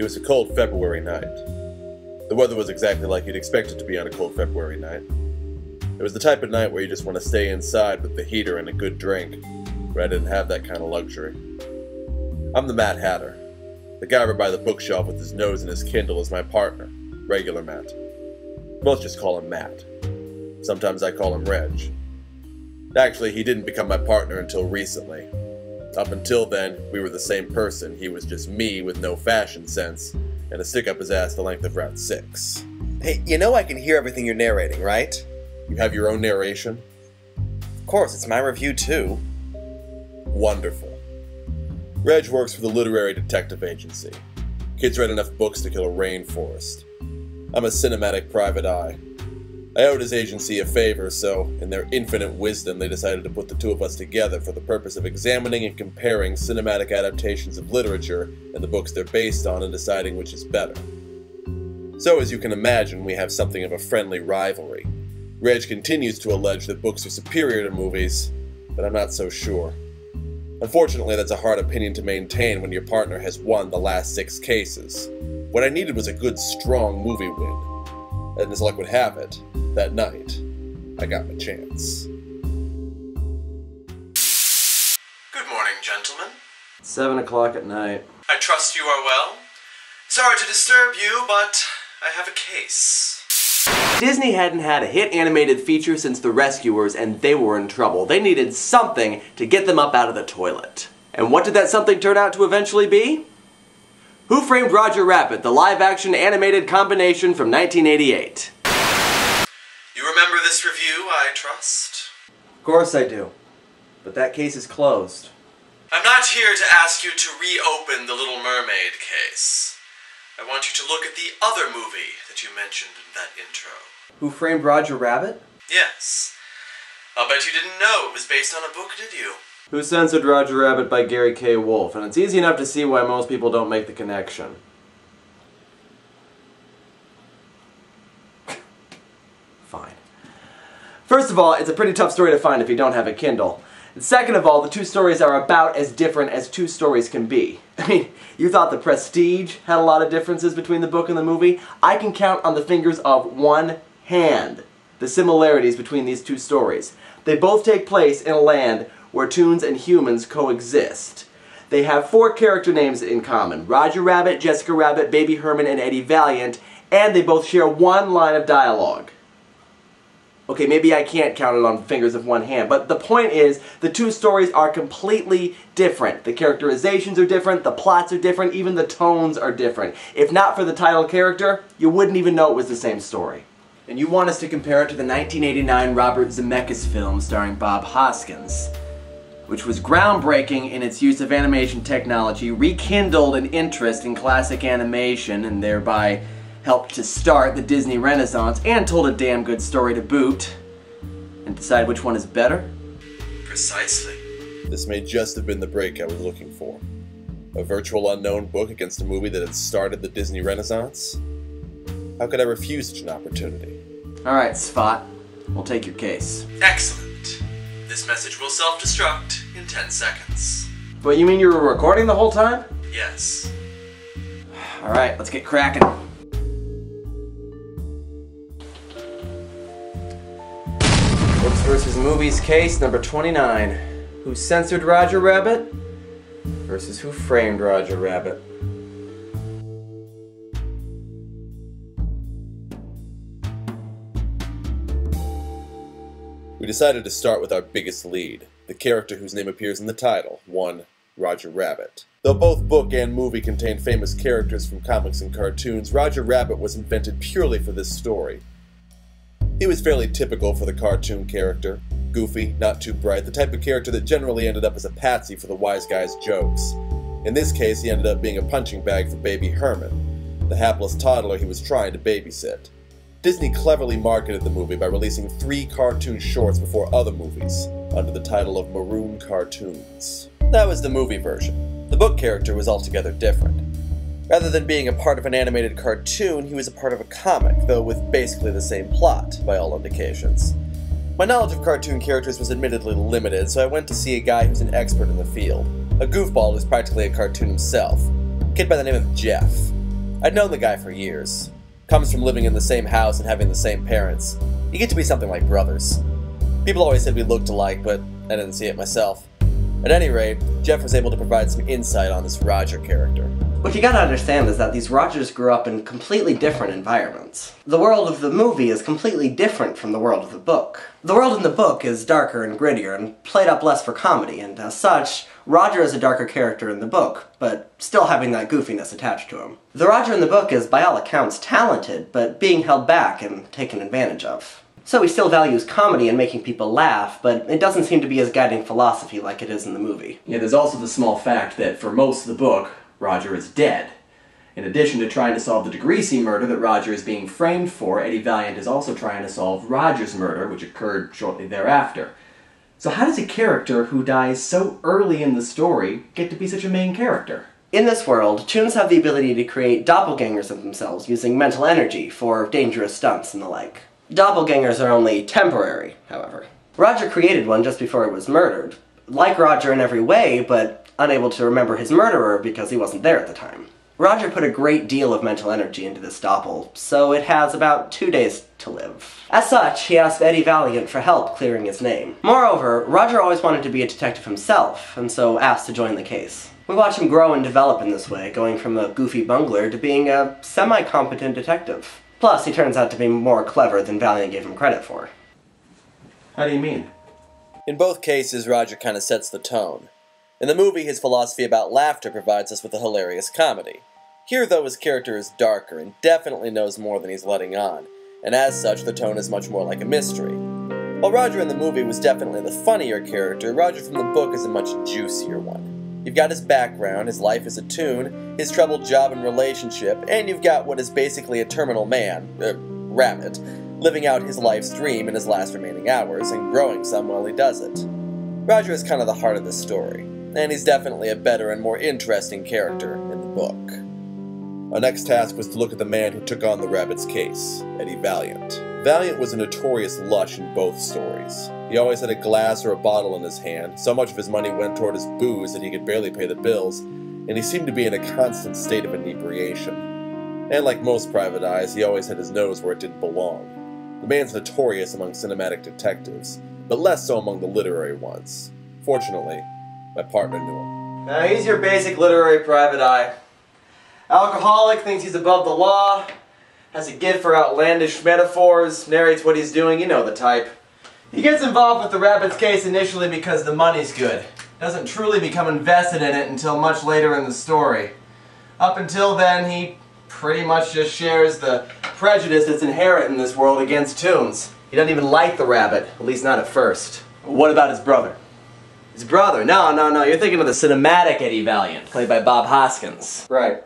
It was a cold February night. The weather was exactly like you'd expect it to be on a cold February night. It was the type of night where you just want to stay inside with the heater and a good drink, but I didn't have that kind of luxury. I'm the Mad Hatter. The guy over by the bookshelf with his nose in his Kindle is my partner, regular Matt. Most just call him Matt. Sometimes I call him Reg. Actually, he didn't become my partner until recently. Up until then, we were the same person. He was just me with no fashion sense, and a stick up his ass the length of Route 6. Hey, you know I can hear everything you're narrating, right? You have your own narration? Of course, it's my review too. Wonderful. Reg works for the Literary Detective Agency. Kids read enough books to kill a rainforest. I'm a cinematic private eye. I owed his agency a favor, so, in their infinite wisdom, they decided to put the two of us together for the purpose of examining and comparing cinematic adaptations of literature and the books they're based on and deciding which is better. So, as you can imagine, we have something of a friendly rivalry. Reg continues to allege that books are superior to movies, but I'm not so sure. Unfortunately, that's a hard opinion to maintain when your partner has won the last 6 cases. What I needed was a good, strong movie win. And as luck would have it, that night, I got my chance. Good morning, gentlemen. 7 o'clock at night. I trust you are well. Sorry to disturb you, but I have a case. Disney hadn't had a hit animated feature since The Rescuers, and they were in trouble. They needed something to get them up out of the toilet. And what did that something turn out to eventually be? Who Framed Roger Rabbit, the live-action animated combination from 1988. You remember this review, I trust? Of course I do. But that case is closed. I'm not here to ask you to reopen the Little Mermaid case. I want you to look at the other movie that you mentioned in that intro. Who Framed Roger Rabbit? Yes. I'll bet you didn't know it was based on a book, did you? Who Censored Roger Rabbit by Gary K. Wolfe, and it's easy enough to see why most people don't make the connection. Fine. First of all, it's a pretty tough story to find if you don't have a Kindle. And second of all, the two stories are about as different as two stories can be. I mean, you thought The Prestige had a lot of differences between the book and the movie? I can count on the fingers of one hand the similarities between these two stories. They both take place in a land where toons and humans coexist. They have 4 character names in common: Roger Rabbit, Jessica Rabbit, Baby Herman, and Eddie Valiant, and they both share one line of dialogue. Okay, maybe I can't count it on the fingers of one hand, but the point is, the two stories are completely different. The characterizations are different, the plots are different, even the tones are different. If not for the title character, you wouldn't even know it was the same story. And you want us to compare it to the 1989 Robert Zemeckis film starring Bob Hoskins, which was groundbreaking in its use of animation technology, rekindled an interest in classic animation, and thereby helped to start the Disney Renaissance, and told a damn good story to boot. And decide which one is better? Precisely. This may just have been the break I was looking for. A virtual unknown book against a movie that had started the Disney Renaissance? How could I refuse such an opportunity? Alright, Spot. We'll take your case. Excellent. This message will self-destruct in 10 seconds. But you mean you were recording the whole time? Yes. Alright, let's get cracking. Books vs. Movies case number 29. Who Censored Roger Rabbit versus Who Framed Roger Rabbit. We decided to start with our biggest lead, the character whose name appears in the title, one Roger Rabbit. Though both book and movie contain famous characters from comics and cartoons, Roger Rabbit was invented purely for this story. He was fairly typical for the cartoon character. Goofy, not too bright, the type of character that generally ended up as a patsy for the wise guy's jokes. In this case, he ended up being a punching bag for Baby Herman, the hapless toddler he was trying to babysit. Disney cleverly marketed the movie by releasing 3 cartoon shorts before other movies, under the title of Maroon Cartoons. That was the movie version. The book character was altogether different. Rather than being a part of an animated cartoon, he was a part of a comic, though with basically the same plot, by all indications. My knowledge of cartoon characters was admittedly limited, so I went to see a guy who's an expert in the field. A goofball who's practically a cartoon himself. A kid by the name of Jeff. I'd known the guy for years. Comes from living in the same house and having the same parents. You get to be something like brothers. People always said we looked alike, but I didn't see it myself. At any rate, Jeff was able to provide some insight on this Roger character. What you gotta understand is that these Rogers grew up in completely different environments. The world of the movie is completely different from the world of the book. The world in the book is darker and grittier and played up less for comedy, and as such, Roger is a darker character in the book, but still having that goofiness attached to him. The Roger in the book is, by all accounts, talented, but being held back and taken advantage of. So he still values comedy and making people laugh, but it doesn't seem to be his guiding philosophy like it is in the movie. Yeah, there's also the small fact that for most of the book, Roger is dead. In addition to trying to solve the DeGrasse murder that Roger is being framed for, Eddie Valiant is also trying to solve Roger's murder, which occurred shortly thereafter. So how does a character who dies so early in the story get to be such a main character? In this world, Toons have the ability to create doppelgangers of themselves using mental energy for dangerous stunts and the like. Doppelgangers are only temporary, however. Roger created one just before he was murdered. Like Roger in every way, but unable to remember his murderer because he wasn't there at the time. Roger put a great deal of mental energy into this doppel, so it has about 2 days to live. As such, he asked Eddie Valiant for help clearing his name. Moreover, Roger always wanted to be a detective himself, and so asked to join the case. We watch him grow and develop in this way, going from a goofy bungler to being a semi-competent detective. Plus, he turns out to be more clever than Valiant gave him credit for. How do you mean? In both cases, Roger kind of sets the tone. In the movie, his philosophy about laughter provides us with a hilarious comedy. Here, though, his character is darker and definitely knows more than he's letting on, and as such, the tone is much more like a mystery. While Roger in the movie was definitely the funnier character, Roger from the book is a much juicier one. You've got his background, his life as a Toon, his troubled job and relationship, and you've got what is basically a terminal man, Rabbit, living out his life's dream in his last remaining hours, and growing some while he does it. Roger is kind of the heart of the story, and he's definitely a better and more interesting character in the book. Our next task was to look at the man who took on the Rabbit's case, Eddie Valiant. Valiant was a notorious lush in both stories. He always had a glass or a bottle in his hand, so much of his money went toward his booze that he could barely pay the bills, and he seemed to be in a constant state of inebriation. And like most private eyes, he always had his nose where it didn't belong. The man's notorious among cinematic detectives, but less so among the literary ones. Fortunately, my partner knew him. Now, he's your basic literary private eye. Alcoholic, thinks he's above the law, has a gift for outlandish metaphors, narrates what he's doing, you know the type. He gets involved with the Rabbit's case initially because the money's good. Doesn't truly become invested in it until much later in the story. Up until then, he pretty much just shares the prejudice that's inherent in this world against Toons. He doesn't even like the Rabbit, at least not at first. What about his brother? His brother? No, you're thinking of the cinematic Eddie Valiant, played by Bob Hoskins. Right.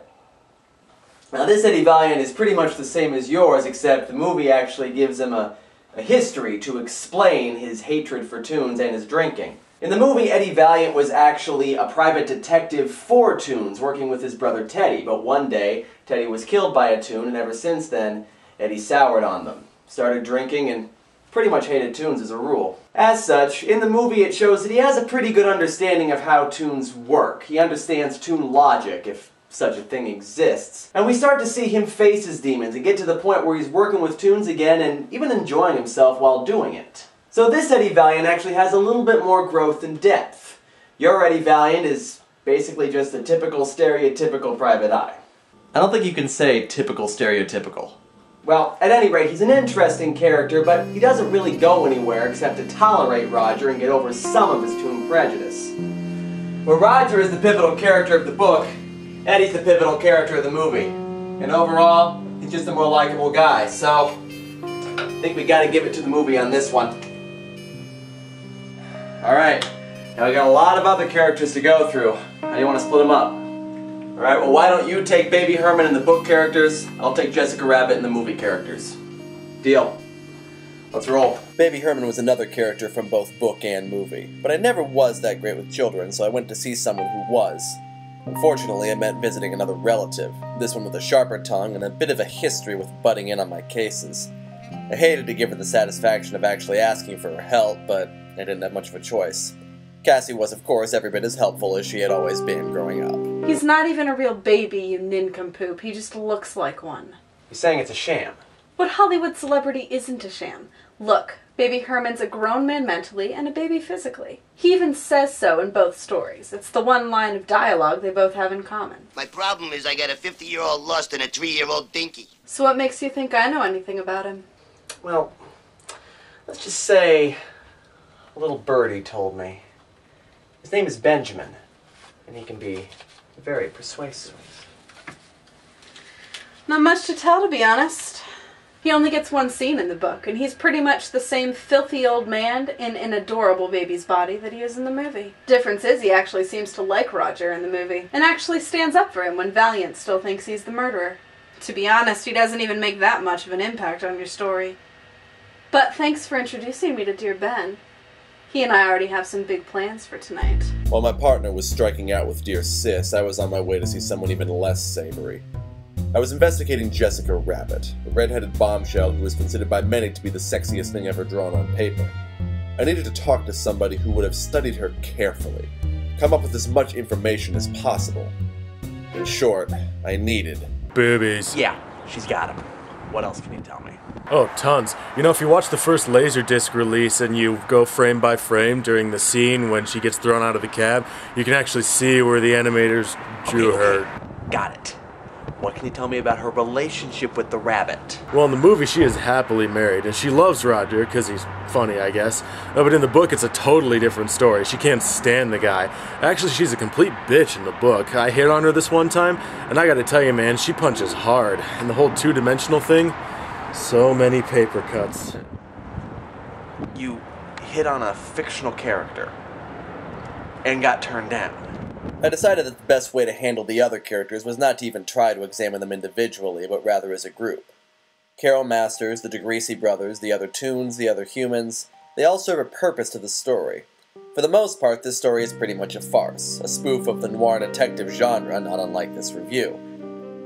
Now this Eddie Valiant is pretty much the same as yours, except the movie actually gives him a history to explain his hatred for Toons and his drinking. In the movie, Eddie Valiant was actually a private detective for Toons, working with his brother Teddy, but one day, Teddy was killed by a Toon, and ever since then, Eddie soured on them. Started drinking and pretty much hated Toons as a rule. As such, in the movie it shows that he has a pretty good understanding of how Toons work. He understands Toon logic, if such a thing exists. And we start to see him face his demons and get to the point where he's working with Toons again and even enjoying himself while doing it. So this Eddie Valiant actually has a little bit more growth and depth. Your Eddie Valiant is basically just a typical stereotypical private eye. I don't think you can say typical stereotypical. Well, at any rate, he's an interesting character, but he doesn't really go anywhere except to tolerate Roger and get over some of his Toon prejudice. Where Roger is the pivotal character of the book, Eddie's the pivotal character of the movie. And overall, he's just a more likable guy, so I think we gotta give it to the movie on this one. Alright, now we got a lot of other characters to go through. How do you want to split them up? Alright, well why don't you take Baby Herman and the book characters, I'll take Jessica Rabbit and the movie characters. Deal. Let's roll. Baby Herman was another character from both book and movie, but I never was that great with children, so I went to see someone who was. Unfortunately, it meant visiting another relative, this one with a sharper tongue and a bit of a history with butting in on my cases. I hated to give her the satisfaction of actually asking for her help, but I didn't have much of a choice. Cassie was, of course, every bit as helpful as she had always been growing up. He's not even a real baby, you nincompoop. He just looks like one. You're saying it's a sham? What Hollywood celebrity isn't a sham? Look, Baby Herman's a grown man mentally and a baby physically. He even says so in both stories. It's the one line of dialogue they both have in common. My problem is I got a 50-year-old lust and a 3-year-old dinky. So what makes you think I know anything about him? Well, let's just say a little birdie told me. His name is Benjamin, and he can be very persuasive. Not much to tell, to be honest. He only gets one scene in the book, and he's pretty much the same filthy old man in an adorable baby's body that he is in the movie. Difference is he actually seems to like Roger in the movie, and actually stands up for him when Valiant still thinks he's the murderer. To be honest, he doesn't even make that much of an impact on your story. But thanks for introducing me to Dear Ben. He and I already have some big plans for tonight. While my partner was striking out with Dear Sis, I was on my way to see someone even less savory. I was investigating Jessica Rabbit, a red-headed bombshell who was considered by many to be the sexiest thing ever drawn on paper. I needed to talk to somebody who would have studied her carefully, come up with as much information as possible. In short, I needed boobies. Yeah, she's got him. What else can you tell me? Oh, tons. You know, if you watch the first Laserdisc release and you go frame by frame during the scene when she gets thrown out of the cab, you can actually see where the animators drew her. Got it. What can you tell me about her relationship with the rabbit? Well, in the movie, she is happily married, and she loves Roger because he's funny, I guess. But in the book, it's a totally different story. She can't stand the guy. Actually, she's a complete bitch in the book. I hit on her this one time, and I gotta tell you, man, she punches hard. And the whole two-dimensional thing, so many paper cuts. You hit on a fictional character and got turned down. I decided that the best way to handle the other characters was not to even try to examine them individually, but rather as a group. Carol Masters, the DeGreasy brothers, the other Toons, the other humans, they all serve a purpose to the story. For the most part, this story is pretty much a farce, a spoof of the noir detective genre, not unlike this review.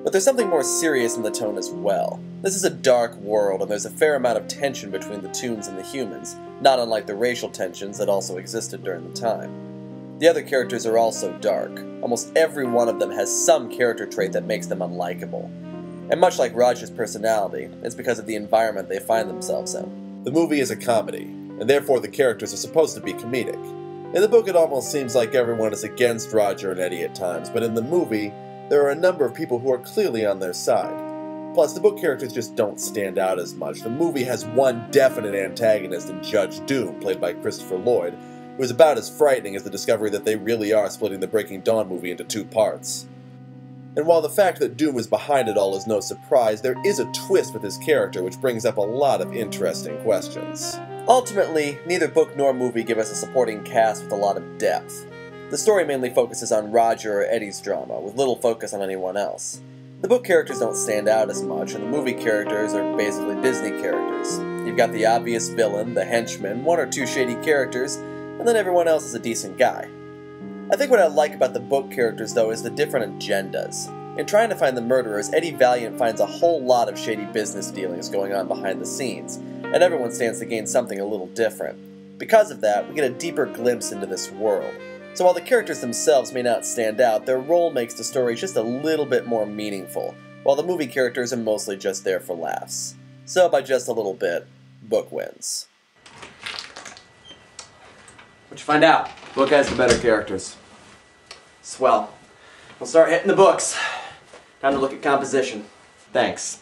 But there's something more serious in the tone as well. This is a dark world, and there's a fair amount of tension between the Toons and the humans, not unlike the racial tensions that also existed during the time. The other characters are also dark. Almost every one of them has some character trait that makes them unlikable. And much like Roger's personality, it's because of the environment they find themselves in. The movie is a comedy, and therefore the characters are supposed to be comedic. In the book, it almost seems like everyone is against Roger and Eddie at times, but in the movie, there are a number of people who are clearly on their side. Plus, the book characters just don't stand out as much. The movie has one definite antagonist in Judge Doom, played by Christopher Lloyd, who is about as frightening as the discovery that they really are splitting the Breaking Dawn movie into 2 parts. And while the fact that Doom is behind it all is no surprise, there is a twist with his character which brings up a lot of interesting questions. Ultimately, neither book nor movie give us a supporting cast with a lot of depth. The story mainly focuses on Roger or Eddie's drama, with little focus on anyone else. The book characters don't stand out as much, and the movie characters are basically Disney characters. You've got the obvious villain, the henchman, 1 or 2 shady characters, and then everyone else is a decent guy. I think what I like about the book characters, though, is the different agendas. In trying to find the murderers, Eddie Valiant finds a whole lot of shady business dealings going on behind the scenes, and everyone stands to gain something a little different. Because of that, we get a deeper glimpse into this world. So while the characters themselves may not stand out, their role makes the story just a little bit more meaningful, while the movie characters are mostly just there for laughs. So by just a little bit, book wins. What'd you find out? Book has the better characters. Swell. We'll start hitting the books. Time to look at composition. Thanks.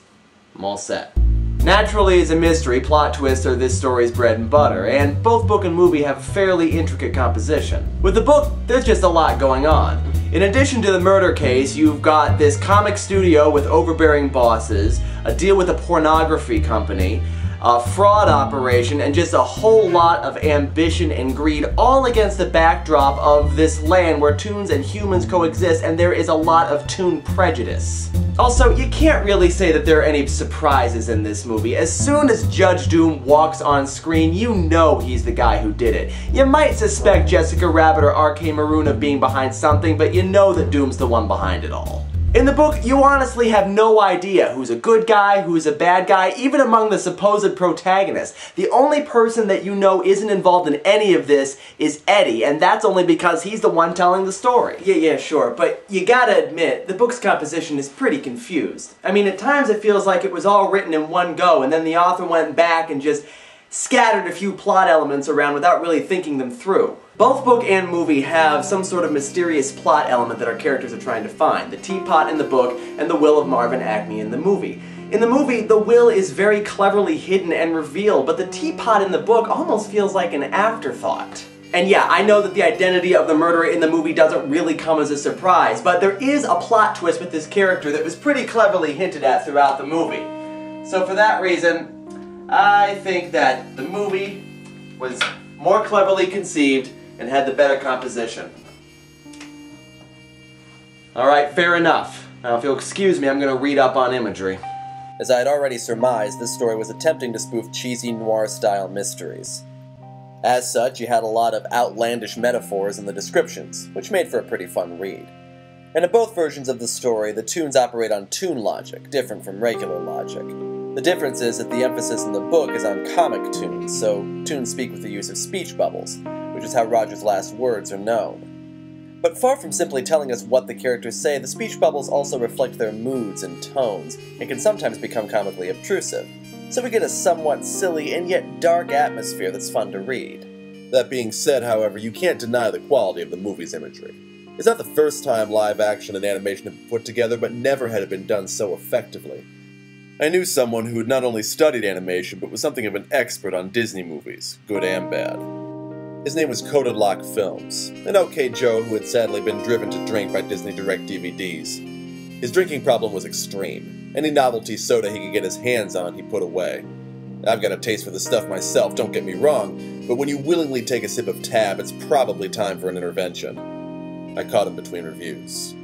I'm all set. Naturally, as a mystery, plot twists are this story's bread and butter, and both book and movie have fairly intricate composition. With the book, there's just a lot going on. In addition to the murder case, you've got this comic studio with overbearing bosses, a deal with a pornography company, a fraud operation, and just a whole lot of ambition and greed, all against the backdrop of this land where Toons and humans coexist, and there is a lot of Toon prejudice. Also, you can't really say that there are any surprises in this movie. As soon as Judge Doom walks on screen, you know he's the guy who did it. You might suspect Jessica Rabbit or R.K. Maroon of being behind something, but you know that Doom's the one behind it all. In the book, you honestly have no idea who's a good guy, who's a bad guy, even among the supposed protagonists. The only person that you know isn't involved in any of this is Eddie, and that's only because he's the one telling the story. Yeah, sure, but you gotta admit, the book's composition is pretty confused. I mean, at times it feels like it was all written in one go, and then the author went back and just scattered a few plot elements around without really thinking them through. Both book and movie have some sort of mysterious plot element that our characters are trying to find. The teapot in the book and the will of Marvin Acme in the movie. In the movie, the will is very cleverly hidden and revealed, but the teapot in the book almost feels like an afterthought. And yeah, I know that the identity of the murderer in the movie doesn't really come as a surprise, but there is a plot twist with this character that was pretty cleverly hinted at throughout the movie. So for that reason, I think that the movie was more cleverly conceived and had the better composition. Alright, fair enough. Now if you'll excuse me, I'm going to read up on imagery. As I had already surmised, this story was attempting to spoof cheesy noir-style mysteries. As such, you had a lot of outlandish metaphors in the descriptions, which made for a pretty fun read. And in both versions of the story, the tunes operate on tune logic, different from regular logic. The difference is that the emphasis in the book is on comic tunes, so tunes speak with the use of speech bubbles, which is how Roger's last words are known. But far from simply telling us what the characters say, the speech bubbles also reflect their moods and tones, and can sometimes become comically obtrusive. So we get a somewhat silly and yet dark atmosphere that's fun to read. That being said, however, you can't deny the quality of the movie's imagery. It's not the first time live action and animation have been put together, but never had it been done so effectively. I knew someone who had not only studied animation, but was something of an expert on Disney movies, good and bad. His name was Coded Lock Films, an okay Joe who had sadly been driven to drink by Disney Direct DVDs. His drinking problem was extreme. Any novelty soda he could get his hands on, he put away. I've got a taste for the stuff myself, don't get me wrong, but when you willingly take a sip of Tab, it's probably time for an intervention. I caught him between reviews.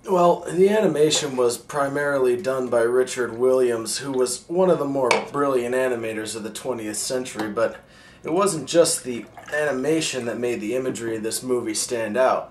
Well, the animation was primarily done by Richard Williams, who was one of the more brilliant animators of the 20th century, but it wasn't just the animation that made the imagery of this movie stand out.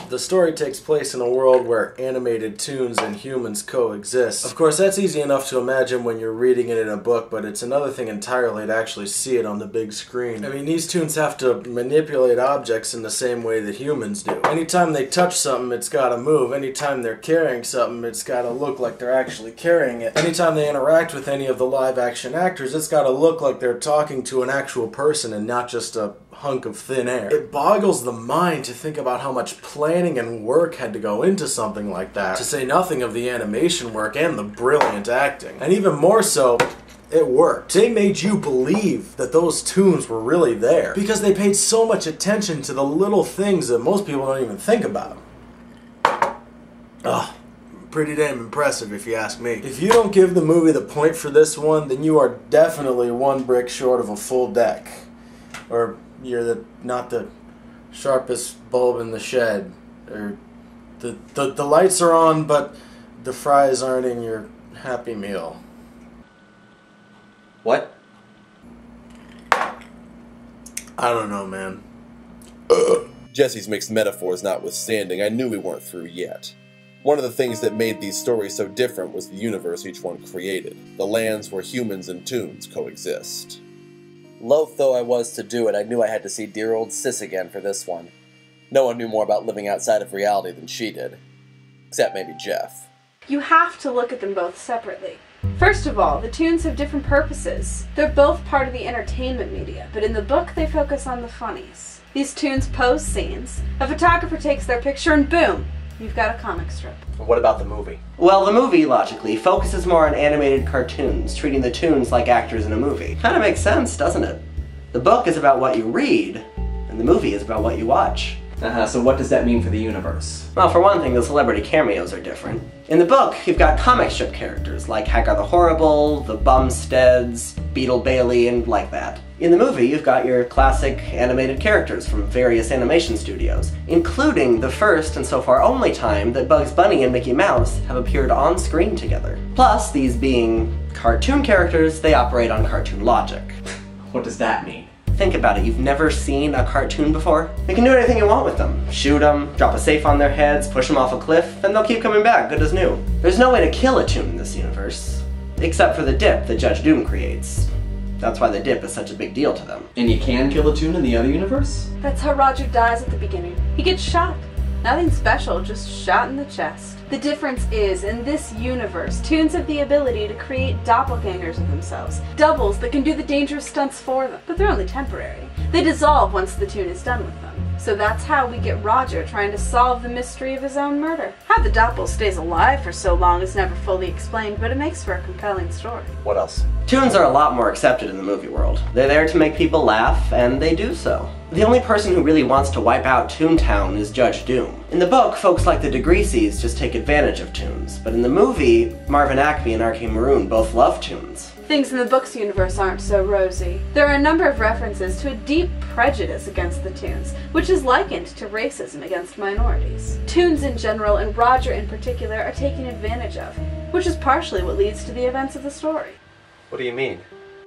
The story takes place in a world where animated tunes and humans coexist. Of course, that's easy enough to imagine when you're reading it in a book, but it's another thing entirely to actually see it on the big screen. I mean, these tunes have to manipulate objects in the same way that humans do. Anytime they touch something, it's gotta move. Anytime they're carrying something, it's gotta look like they're actually carrying it. Anytime they interact with any of the live-action actors, it's gotta look like they're talking to an actual person and not just a hunk of thin air. It boggles the mind to think about how much planning and work had to go into something like that, to say nothing of the animation work and the brilliant acting. And even more so, it worked. They made you believe that those tunes were really there, because they paid so much attention to the little things that most people don't even think about. Ugh. Pretty damn impressive if you ask me. If you don't give the movie the point for this one, then you are definitely one brick short of a full deck. Or you're not the sharpest bulb in the shed. Or the lights are on, but the fries aren't in your Happy Meal. What? I don't know, man. Jesse's mixed metaphors notwithstanding, I knew we weren't through yet. One of the things that made these stories so different was the universe each one created, the lands where humans and tunes coexist. Loath though I was to do it, I knew I had to see dear old Sis again for this one. No one knew more about living outside of reality than she did. Except maybe Jeff. You have to look at them both separately. First of all, the tunes have different purposes. They're both part of the entertainment media, but in the book they focus on the funnies. These tunes pose scenes, a photographer takes their picture, and boom, you've got a comic strip. What about the movie? Well, the movie, logically, focuses more on animated cartoons, treating the tunes like actors in a movie. Kinda makes sense, doesn't it? The book is about what you read, and the movie is about what you watch. So what does that mean for the universe? Well, for one thing, the celebrity cameos are different. In the book, you've got comic strip characters like Hagar the Horrible, the Bumsteads, Beetle Bailey, and like that. In the movie, you've got your classic animated characters from various animation studios, including the first and so far only time that Bugs Bunny and Mickey Mouse have appeared on screen together. Plus, these being cartoon characters, they operate on cartoon logic. What does that mean? Think about it, you've never seen a cartoon before? You can do anything you want with them. Shoot them, drop a safe on their heads, push them off a cliff, and they'll keep coming back, good as new. There's no way to kill a Toon in this universe, except for the dip that Judge Doom creates. That's why the dip is such a big deal to them. And you can kill a Toon in the other universe? That's how Roger dies at the beginning. He gets shot. Nothing special, just shot in the chest. The difference is, in this universe, Toons have the ability to create doppelgangers of themselves. Doubles that can do the dangerous stunts for them. But they're only temporary. They dissolve once the Toon is done with them. So that's how we get Roger trying to solve the mystery of his own murder. How the Doppel stays alive for so long is never fully explained, but it makes for a compelling story. What else? Toons are a lot more accepted in the movie world. They're there to make people laugh, and they do so. The only person who really wants to wipe out Toontown is Judge Doom. In the book, folks like the DeGreases just take advantage of Toons, but in the movie, Marvin Acme and R.K. Maroon both love Toons. Things in the book's universe aren't so rosy. There are a number of references to a deep prejudice against the Toons, which is likened to racism against minorities. Toons in general, and Roger in particular, are taken advantage of, which is partially what leads to the events of the story. What do you mean?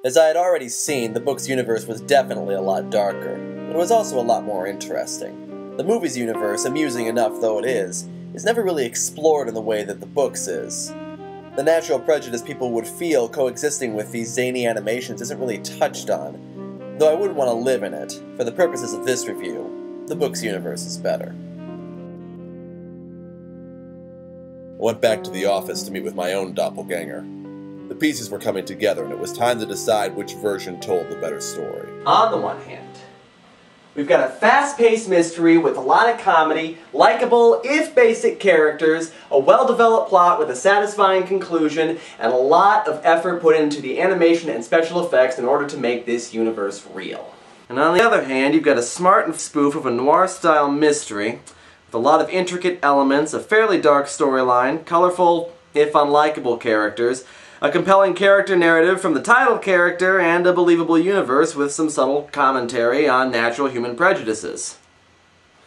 As I had already seen, the book's universe was definitely a lot darker, but it was also a lot more interesting. The movie's universe, amusing enough though it is never really explored in the way that the book's is. The natural prejudice people would feel coexisting with these zany animations isn't really touched on, though I wouldn't want to live in it. For the purposes of this review, the book's universe is better. I went back to the office to meet with my own doppelganger. The pieces were coming together, and it was time to decide which version told the better story. On the one hand, we've got a fast-paced mystery with a lot of comedy, likable, if basic characters, a well-developed plot with a satisfying conclusion, and a lot of effort put into the animation and special effects in order to make this universe real. And on the other hand, you've got a smart spoof of a noir-style mystery with a lot of intricate elements, a fairly dark storyline, colorful, if unlikable characters, a compelling character narrative from the title character, and a believable universe with some subtle commentary on natural human prejudices.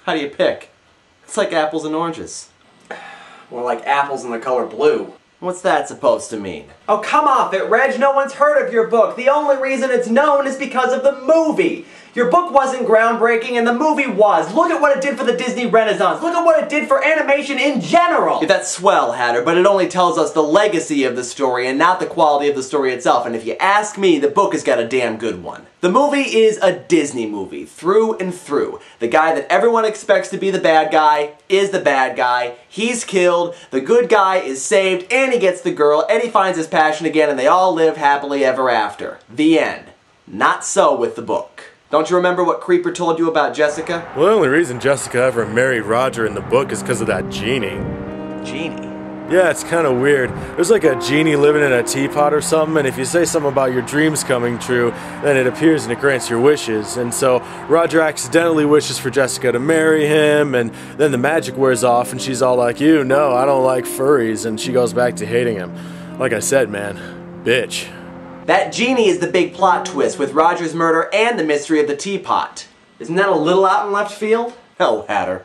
How do you pick? It's like apples and oranges. More like apples in the color blue. What's that supposed to mean? Oh, come off it, Reg! No one's heard of your book! The only reason it's known is because of the movie! Your book wasn't groundbreaking, and the movie was. Look at what it did for the Disney Renaissance. Look at what it did for animation in general. Yeah, that's swell, Hatter, but it only tells us the legacy of the story and not the quality of the story itself. And if you ask me, the book has got a damn good one. The movie is a Disney movie, through and through. The guy that everyone expects to be the bad guy is the bad guy. He's killed, the good guy is saved, and he gets the girl, and he finds his passion again, and they all live happily ever after. The end. Not so with the book. Don't you remember what Creeper told you about Jessica? Well, the only reason Jessica ever married Roger in the book is because of that genie. Genie? Yeah, it's kind of weird. There's like a genie living in a teapot or something, and if you say something about your dreams coming true, then it appears and it grants your wishes. And so Roger accidentally wishes for Jessica to marry him, and then the magic wears off, and she's all like, "You, no, I don't like furries," and she goes back to hating him. Like I said, man, bitch. That genie is the big plot twist with Roger's murder and the mystery of the teapot. Isn't that a little out in left field? Hell, Hatter.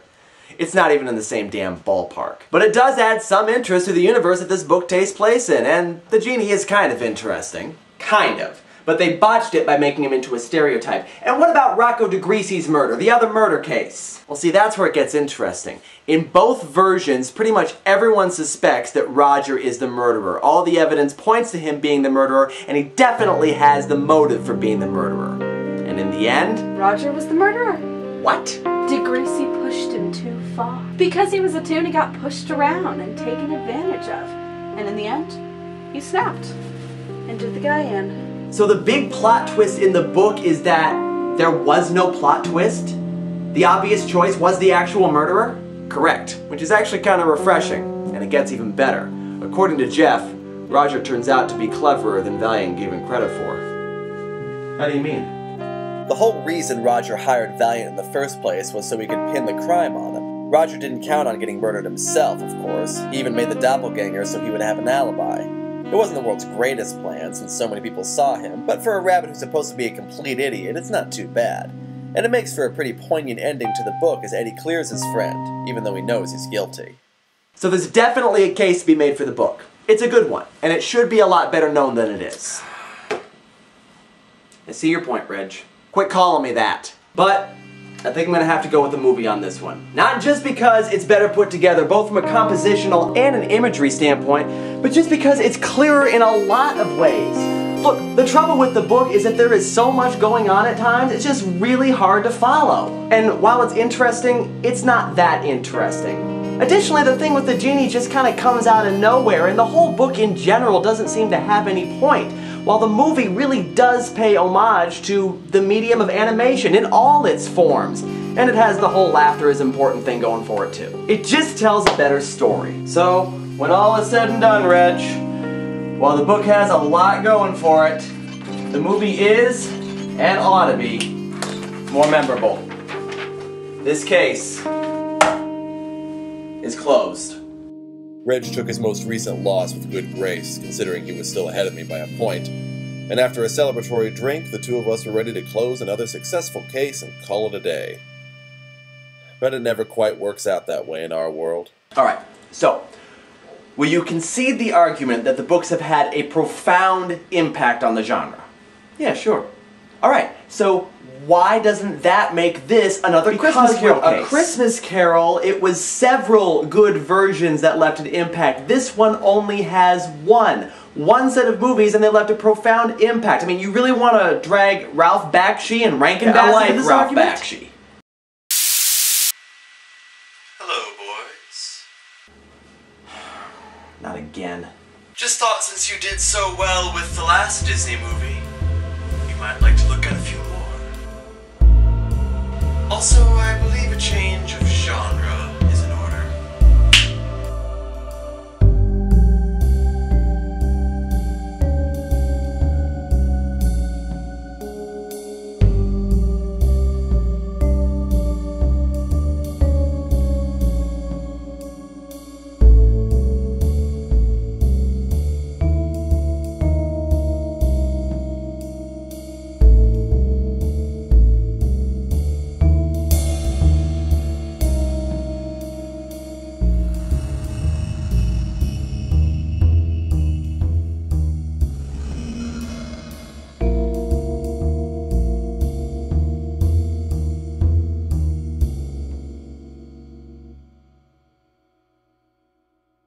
It's not even in the same damn ballpark. But it does add some interest to the universe that this book takes place in, and the genie is kind of interesting. Kind of. But they botched it by making him into a stereotype. And what about Rocco DeGreasy's murder, the other murder case? Well, see, that's where it gets interesting. In both versions, pretty much everyone suspects that Roger is the murderer. All the evidence points to him being the murderer, and he definitely has the motive for being the murderer. And in the end... Roger was the murderer. What? DeGreasy pushed him too far. Because he was a Toon, he got pushed around and taken advantage of. And in the end, he snapped and did the guy in. So the big plot twist in the book is that there was no plot twist? The obvious choice was the actual murderer? Correct, which is actually kind of refreshing, and it gets even better. According to Jeff, Roger turns out to be cleverer than Valiant gave him credit for. How do you mean? The whole reason Roger hired Valiant in the first place was so he could pin the crime on him. Roger didn't count on getting murdered himself, of course. He even made the doppelganger so he would have an alibi. It wasn't the world's greatest plan, since so many people saw him, but for a rabbit who's supposed to be a complete idiot, it's not too bad. And it makes for a pretty poignant ending to the book as Eddie clears his friend, even though he knows he's guilty. So there's definitely a case to be made for the book. It's a good one, and it should be a lot better known than it is. I see your point, Reg. Quit calling me that. But I think I'm gonna have to go with the movie on this one. Not just because it's better put together, both from a compositional and an imagery standpoint, but just because it's clearer in a lot of ways. Look, the trouble with the book is that there is so much going on at times, it's just really hard to follow. And while it's interesting, it's not that interesting. Additionally, the thing with the genie just kind of comes out of nowhere, and the whole book in general doesn't seem to have any point, while the movie really does pay homage to the medium of animation in all its forms. And it has the whole laughter is important thing going for it too. It just tells a better story. So, when all is said and done, Reg, while the book has a lot going for it, the movie is, and ought to be, more memorable. This case is closed. Reg took his most recent loss with good grace, considering he was still ahead of me by a point, and after a celebratory drink, the two of us were ready to close another successful case and call it a day. But it never quite works out that way in our world. Alright, so, will you concede the argument that the books have had a profound impact on the genre? Yeah, sure. Alright, so why doesn't that make this another Christmas Carol case? A Christmas Carol, it was several good versions that left an impact. This one only has one set of movies, and they left a profound impact. I mean, you really want to drag Ralph Bakshi and Rankin Bass into this argument? Bakshi. Hello, boys. Not again. Just thought since you did so well with the last Disney movie, you might like to look at a few more. Also, I believe a change of genre